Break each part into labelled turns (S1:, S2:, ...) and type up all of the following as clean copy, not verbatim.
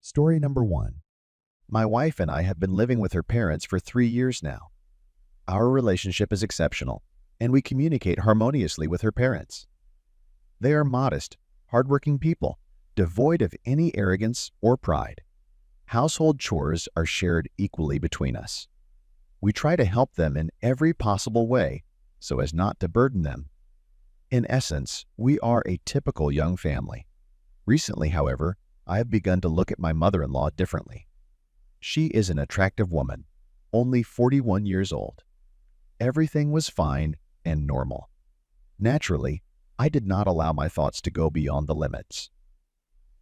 S1: Story number 1. My wife and I have been living with her parents for 3 years now. Our relationship is exceptional, and we communicate harmoniously with her parents. They are modest, hardworking people, devoid of any arrogance or pride. Household chores are shared equally between us. We try to help them in every possible way so as not to burden them. In essence, we are a typical young family. Recently, however, I have begun to look at my mother-in-law differently. She is an attractive woman, only 41 years old. Everything was fine and normal. Naturally, I did not allow my thoughts to go beyond the limits.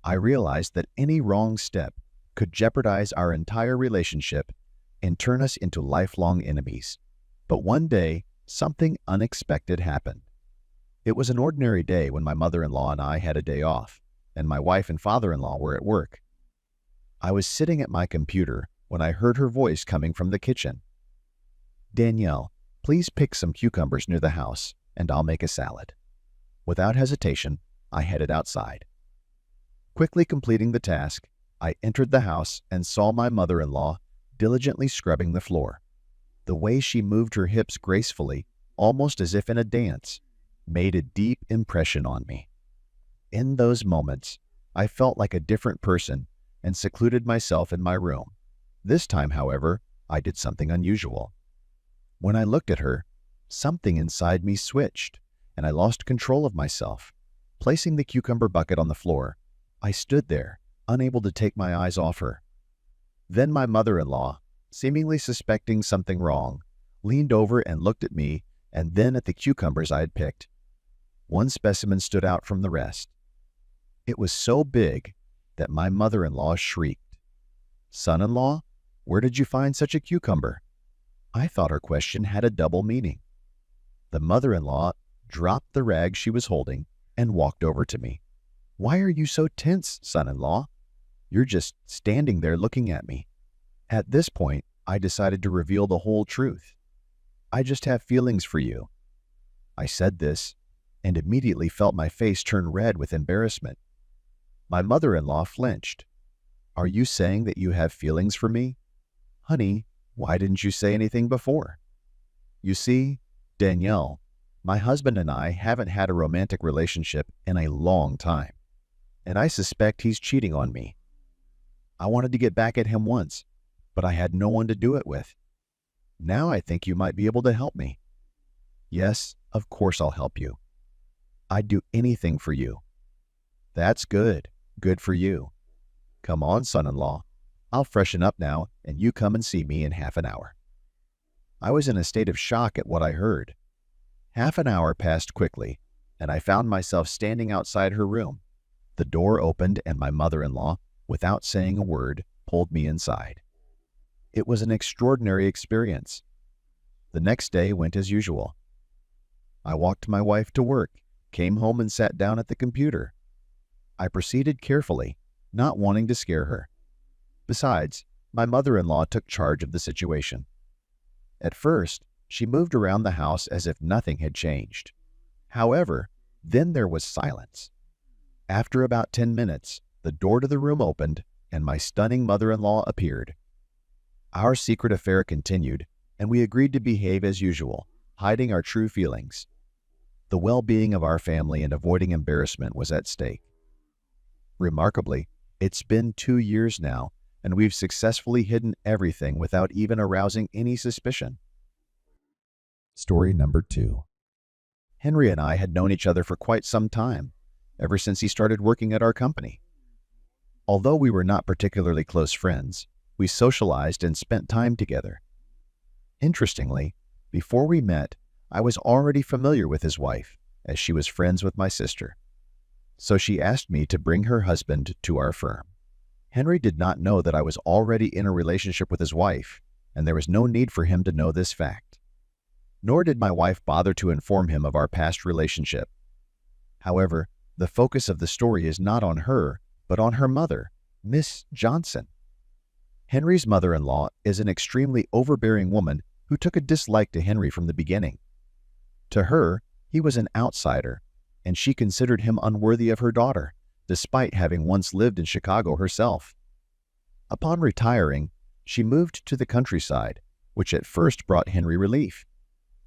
S1: I realized that any wrong step could jeopardize our entire relationship and turn us into lifelong enemies. But one day, something unexpected happened. It was an ordinary day when my mother-in-law and I had a day off, and my wife and father-in-law were at work. I was sitting at my computer when I heard her voice coming from the kitchen. "Danielle, please pick some cucumbers near the house, and I'll make a salad." Without hesitation, I headed outside. Quickly completing the task, I entered the house and saw my mother-in-law diligently scrubbing the floor. The way she moved her hips gracefully, almost as if in a dance, made a deep impression on me. In those moments, I felt like a different person and secluded myself in my room. This time, however, I did something unusual. When I looked at her, something inside me switched, and I lost control of myself. Placing the cucumber bucket on the floor, I stood there, unable to take my eyes off her. Then my mother-in-law, seemingly suspecting something wrong, leaned over and looked at me and then at the cucumbers I had picked. One specimen stood out from the rest. It was so big that my mother-in-law shrieked. "Son-in-law, where did you find such a cucumber?" I thought her question had a double meaning. The mother-in-law dropped the rag she was holding and walked over to me. "Why are you so tense, son-in-law? You're just standing there looking at me." At this point, I decided to reveal the whole truth. "I just have feelings for you." I said this and immediately felt my face turn red with embarrassment. My mother-in-law flinched. "Are you saying that you have feelings for me? Honey, why didn't you say anything before?" "You see, Danielle, my husband and I haven't had a romantic relationship in a long time, and I suspect he's cheating on me. I wanted to get back at him once, but I had no one to do it with. Now I think you might be able to help me." "Yes, of course I'll help you. I'd do anything for you." "That's good. Good for you. Come on, son-in-law. I'll freshen up now, and you come and see me in half an hour." I was in a state of shock at what I heard. Half an hour passed quickly, and I found myself standing outside her room. The door opened, and my mother-in-law, without saying a word, pulled me inside. It was an extraordinary experience. The next day went as usual. I walked my wife to work, came home and sat down at the computer. I proceeded carefully, not wanting to scare her. Besides, my mother-in-law took charge of the situation. At first, she moved around the house as if nothing had changed. However, then there was silence. After about 10 minutes, the door to the room opened, and my stunning mother-in-law appeared. Our secret affair continued, and we agreed to behave as usual, hiding our true feelings. The well-being of our family and avoiding embarrassment was at stake. Remarkably, it's been 2 years now, and we've successfully hidden everything without even arousing any suspicion. Story number 2. Henry and I had known each other for quite some time, ever since he started working at our company. Although we were not particularly close friends, we socialized and spent time together. Interestingly, before we met, I was already familiar with his wife, as she was friends with my sister. So she asked me to bring her husband to our firm. Henry did not know that I was already in a relationship with his wife, and there was no need for him to know this fact. Nor did my wife bother to inform him of our past relationship. However, the focus of the story is not on her, but on her mother, Miss Johnson. Henry's mother-in-law is an extremely overbearing woman who took a dislike to Henry from the beginning. To her, he was an outsider, and she considered him unworthy of her daughter, despite having once lived in Chicago herself. Upon retiring, she moved to the countryside, which at first brought Henry relief.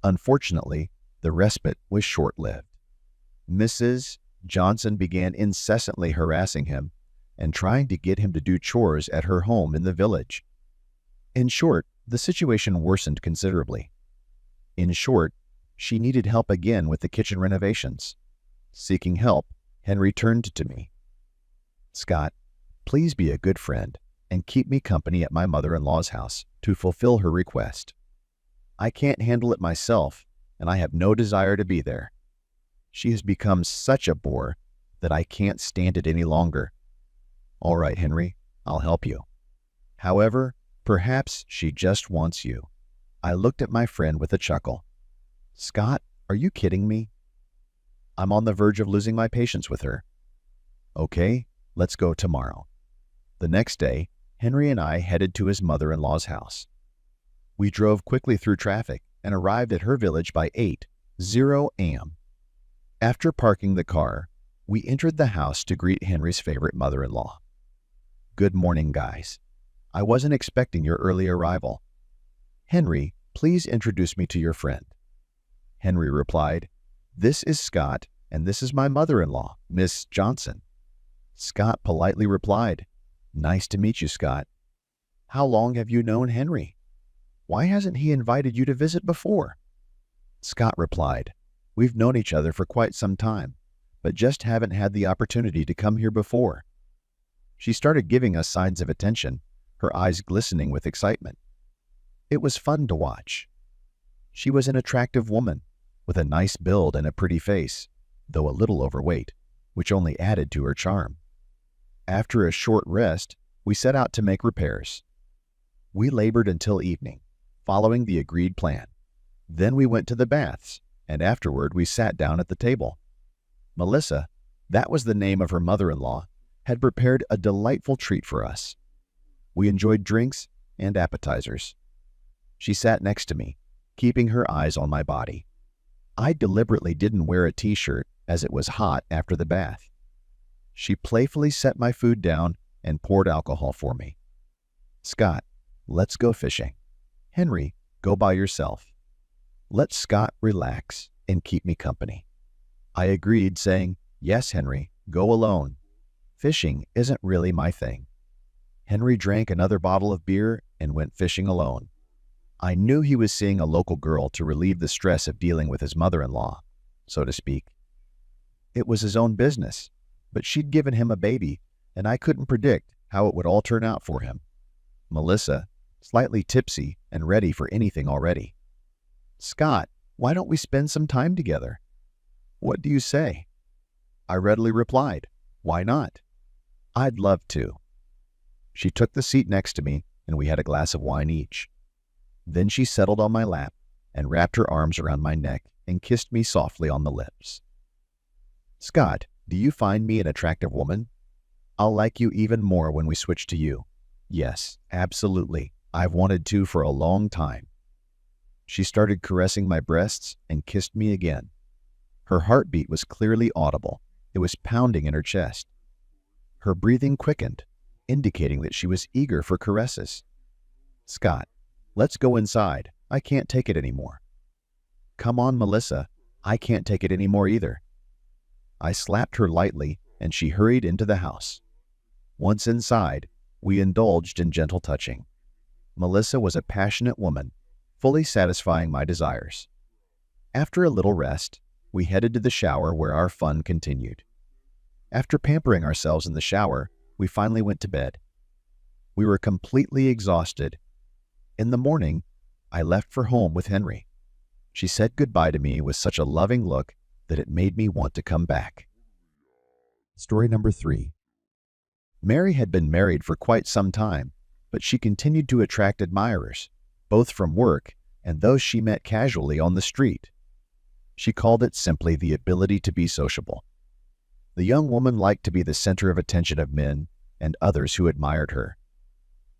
S1: Unfortunately, the respite was short-lived. Mrs. Johnson began incessantly harassing him and trying to get him to do chores at her home in the village. In short, the situation worsened considerably. In short, she needed help again with the kitchen renovations. Seeking help, Henry turned to me. "Scott, please be a good friend and keep me company at my mother-in-law's house to fulfill her request. I can't handle it myself, and I have no desire to be there. She has become such a bore that I can't stand it any longer." "All right, Henry, I'll help you. However, perhaps she just wants you." I looked at my friend with a chuckle. "Scott, are you kidding me? I'm on the verge of losing my patience with her." "Okay, let's go tomorrow." The next day, Henry and I headed to his mother-in-law's house. We drove quickly through traffic and arrived at her village by 8:00 a.m. After parking the car, we entered the house to greet Henry's favorite mother-in-law. "Good morning, guys. I wasn't expecting your early arrival. Henry, please introduce me to your friend." Henry replied, "This is Scott, and this is my mother-in-law, Miss Johnson." Scott politely replied, "Nice to meet you, Scott. How long have you known Henry? Why hasn't he invited you to visit before?" Scott replied, "We've known each other for quite some time, but just haven't had the opportunity to come here before." She started giving us signs of attention, her eyes glistening with excitement. It was fun to watch. She was an attractive woman, with a nice build and a pretty face, though a little overweight, which only added to her charm. After a short rest, we set out to make repairs. We labored until evening, following the agreed plan. Then we went to the baths, and afterward we sat down at the table. Melissa, that was the name of her mother-in-law, had prepared a delightful treat for us. We enjoyed drinks and appetizers. She sat next to me, keeping her eyes on my body. I deliberately didn't wear a t-shirt as it was hot after the bath. She playfully set my food down and poured alcohol for me. "Scott, let's go fishing. Henry, go by yourself. Let Scott relax and keep me company." I agreed, saying, "Yes, Henry, go alone. Fishing isn't really my thing." Henry drank another bottle of beer and went fishing alone. I knew he was seeing a local girl to relieve the stress of dealing with his mother-in-law, so to speak. It was his own business, but she'd given him a baby, and I couldn't predict how it would all turn out for him. Melissa, slightly tipsy and ready for anything already. "Scott, why don't we spend some time together?" "What do you say?" I readily replied, "Why not? I'd love to." She took the seat next to me, and we had a glass of wine each. Then she settled on my lap and wrapped her arms around my neck and kissed me softly on the lips. "Scott, do you find me an attractive woman? I'll like you even more when we switch to you." "Yes, absolutely. I've wanted to for a long time." She started caressing my breasts and kissed me again. Her heartbeat was clearly audible. It was pounding in her chest. Her breathing quickened, indicating that she was eager for caresses. "Scott, let's go inside. I can't take it anymore." "Come on, Melissa. I can't take it anymore either." I slapped her lightly, and she hurried into the house. Once inside, we indulged in gentle touching. Melissa was a passionate woman, fully satisfying my desires. After a little rest, we headed to the shower where our fun continued. After pampering ourselves in the shower, we finally went to bed. We were completely exhausted. In the morning, I left for home with Henry. She said goodbye to me with such a loving look that it made me want to come back. Story number 3. Mary had been married for quite some time, but she continued to attract admirers, both from work and those she met casually on the street. She called it simply the ability to be sociable. The young woman liked to be the center of attention of men and others who admired her.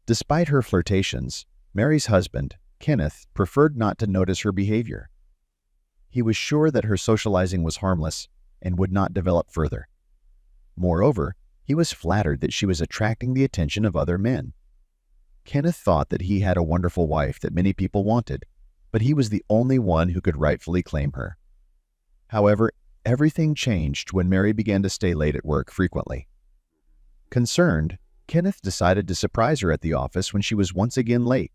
S1: Despite her flirtations, Mary's husband, Kenneth, preferred not to notice her behavior. He was sure that her socializing was harmless and would not develop further. Moreover, he was flattered that she was attracting the attention of other men, Kenneth thought that he had a wonderful wife that many people wanted, but he was the only one who could rightfully claim her. However, everything changed when Mary began to stay late at work frequently. Concerned, Kenneth decided to surprise her at the office when she was once again late.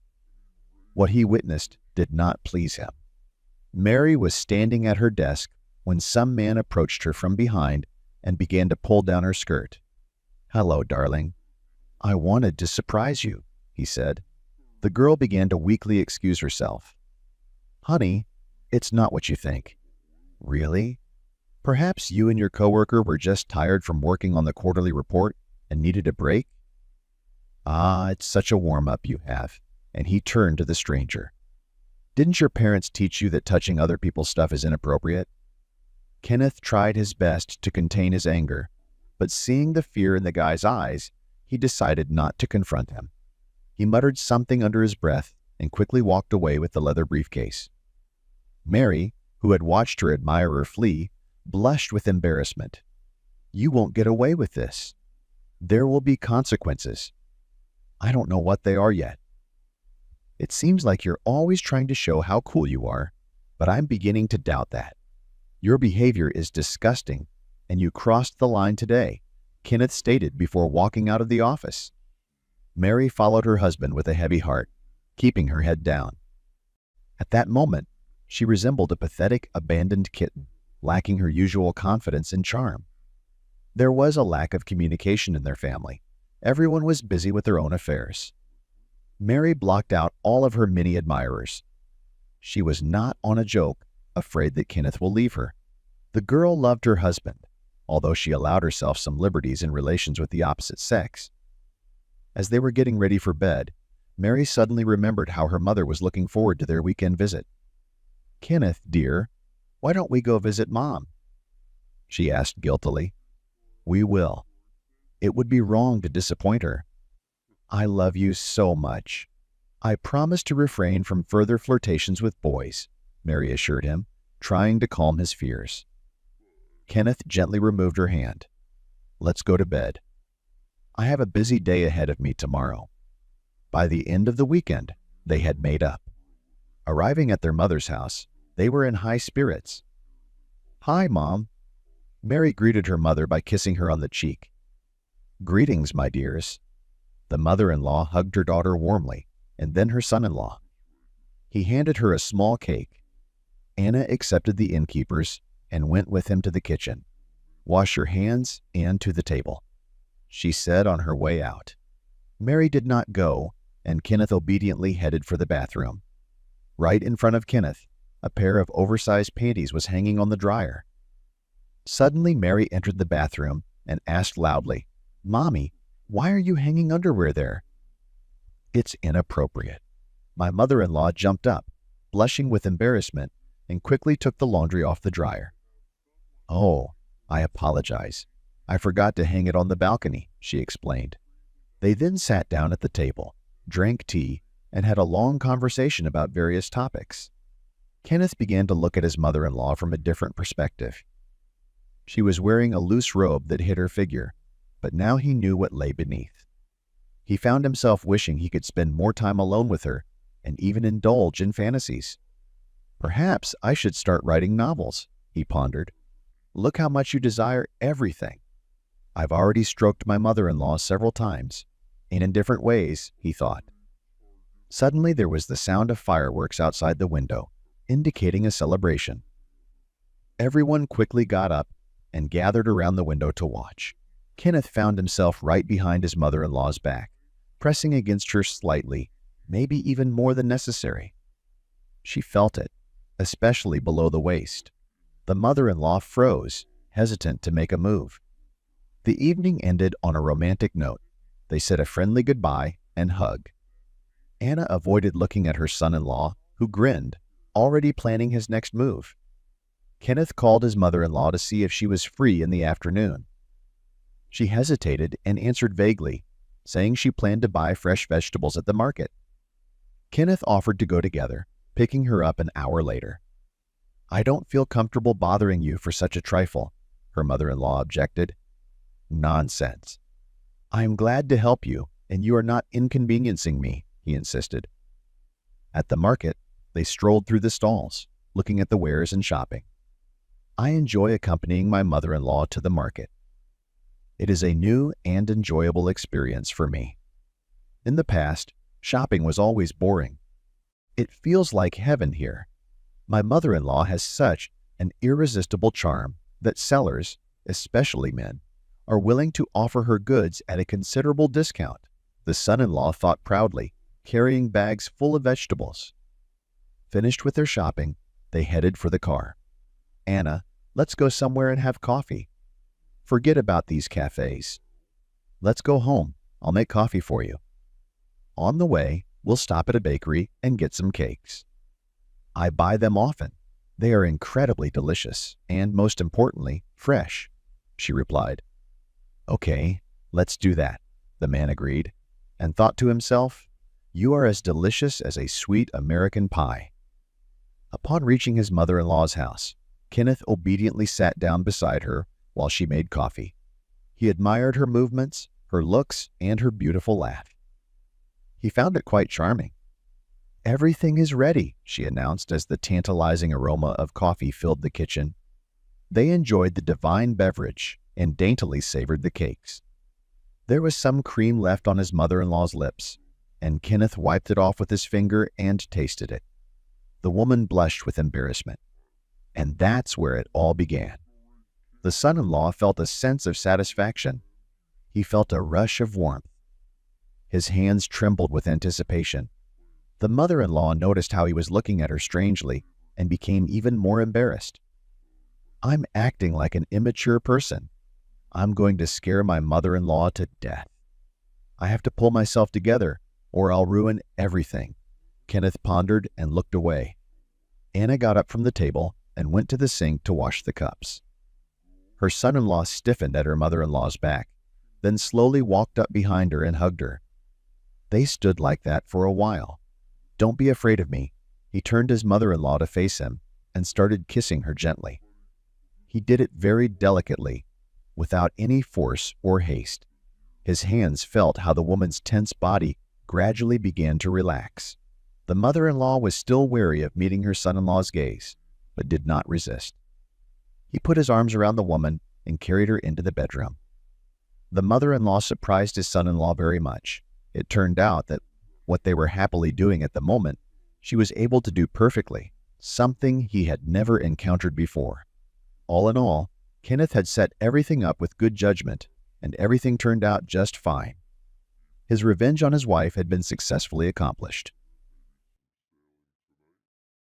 S1: What he witnessed did not please him. Mary was standing at her desk when some man approached her from behind and began to pull down her skirt. "Hello, darling. I wanted to surprise you," he said. The girl began to weakly excuse herself. "Honey, it's not what you think." "Really? Perhaps you and your coworker were just tired from working on the quarterly report and needed a break?" "Ah, it's such a warm-up you have." And he turned to the stranger. "Didn't your parents teach you that touching other people's stuff is inappropriate?" Kenneth tried his best to contain his anger, but seeing the fear in the guy's eyes, he decided not to confront him. He muttered something under his breath and quickly walked away with the leather briefcase. Mary, who had watched her admirer flee, blushed with embarrassment. "You won't get away with this. There will be consequences. I don't know what they are yet. It seems like you're always trying to show how cool you are, but I'm beginning to doubt that. Your behavior is disgusting, and you crossed the line today," Kenneth stated before walking out of the office. Mary followed her husband with a heavy heart, keeping her head down. At that moment, she resembled a pathetic, abandoned kitten, lacking her usual confidence and charm. There was a lack of communication in their family. Everyone was busy with their own affairs. Mary blocked out all of her many admirers. She was not on a joke, afraid that Kenneth will leave her. The girl loved her husband, although she allowed herself some liberties in relations with the opposite sex. As they were getting ready for bed, Mary suddenly remembered how her mother was looking forward to their weekend visit. "Kenneth, dear, why don't we go visit Mom?" she asked guiltily. "We will. It would be wrong to disappoint her. I love you so much. I promise to refrain from further flirtations with boys," Mary assured him, trying to calm his fears. Kenneth gently removed her hand. "Let's go to bed. I have a busy day ahead of me tomorrow." By the end of the weekend, they had made up. Arriving at their mother's house, they were in high spirits. "Hi, Mom." Mary greeted her mother by kissing her on the cheek. "Greetings, my dears." The mother-in-law hugged her daughter warmly, and then her son-in-law. He handed her a small cake. Anna accepted the innkeeper's and went with him to the kitchen. "Wash your hands and to the table," she said on her way out. Mary did not go, and Kenneth obediently headed for the bathroom. Right in front of Kenneth, a pair of oversized panties was hanging on the dryer. Suddenly, Mary entered the bathroom and asked loudly, "Mommy, why are you hanging underwear there?" "It's inappropriate." My mother-in-law jumped up, blushing with embarrassment, and quickly took the laundry off the dryer. "Oh, I apologize. I forgot to hang it on the balcony," she explained. They then sat down at the table, drank tea, and had a long conversation about various topics. Kenneth began to look at his mother-in-law from a different perspective. She was wearing a loose robe that hid her figure, but now he knew what lay beneath. He found himself wishing he could spend more time alone with her and even indulge in fantasies. "Perhaps I should start writing novels," he pondered. "Look how much you desire everything." "I've already stroked my mother-in-law several times, and in different ways," he thought. Suddenly there was the sound of fireworks outside the window, indicating a celebration. Everyone quickly got up and gathered around the window to watch. Kenneth found himself right behind his mother-in-law's back, pressing against her slightly, maybe even more than necessary. She felt it, especially below the waist. The mother-in-law froze, hesitant to make a move. The evening ended on a romantic note. They said a friendly goodbye and hug. Anna avoided looking at her son-in-law, who grinned, already planning his next move. Kenneth called his mother-in-law to see if she was free in the afternoon. She hesitated and answered vaguely, saying she planned to buy fresh vegetables at the market. Kenneth offered to go together, picking her up an hour later. "I don't feel comfortable bothering you for such a trifle," her mother-in-law objected. "Nonsense. I am glad to help you, and you are not inconveniencing me," he insisted. At the market, they strolled through the stalls, looking at the wares and shopping. I enjoy accompanying my mother-in-law to the market. It is a new and enjoyable experience for me. In the past, shopping was always boring. It feels like heaven here. My mother-in-law has such an irresistible charm that sellers, especially men, are willing to offer her goods at a considerable discount, the son-in-law thought proudly, carrying bags full of vegetables. Finished with their shopping, they headed for the car. "Anna, let's go somewhere and have coffee. Forget about these cafes. Let's go home. I'll make coffee for you. On the way, we'll stop at a bakery and get some cakes. I buy them often. They are incredibly delicious and, most importantly, fresh," she replied. "Okay, let's do that," the man agreed, and thought to himself, "You are as delicious as a sweet American pie." Upon reaching his mother-in-law's house, Kenneth obediently sat down beside her while she made coffee. He admired her movements, her looks, and her beautiful laugh. He found it quite charming. "Everything is ready," she announced as the tantalizing aroma of coffee filled the kitchen. They enjoyed the divine beverage and daintily savored the cakes. There was some cream left on his mother-in-law's lips, and Kenneth wiped it off with his finger and tasted it. The woman blushed with embarrassment. And that's where it all began. The son-in-law felt a sense of satisfaction. He felt a rush of warmth. His hands trembled with anticipation. The mother-in-law noticed how he was looking at her strangely and became even more embarrassed. "I'm acting like an immature person. I'm going to scare my mother-in-law to death. I have to pull myself together or I'll ruin everything." Kenneth pondered and looked away. Anna got up from the table and went to the sink to wash the cups. Her son-in-law stiffened at her mother-in-law's back, then slowly walked up behind her and hugged her. They stood like that for a while. "Don't be afraid of me." He turned his mother-in-law to face him and started kissing her gently. He did it very delicately, without any force or haste. His hands felt how the woman's tense body gradually began to relax. The mother-in-law was still wary of meeting her son-in-law's gaze, but did not resist. He put his arms around the woman and carried her into the bedroom. The mother-in-law surprised his son-in-law very much. It turned out that what they were happily doing at the moment, she was able to do perfectly, something he had never encountered before. All in all, Kenneth had set everything up with good judgment, and everything turned out just fine. His revenge on his wife had been successfully accomplished.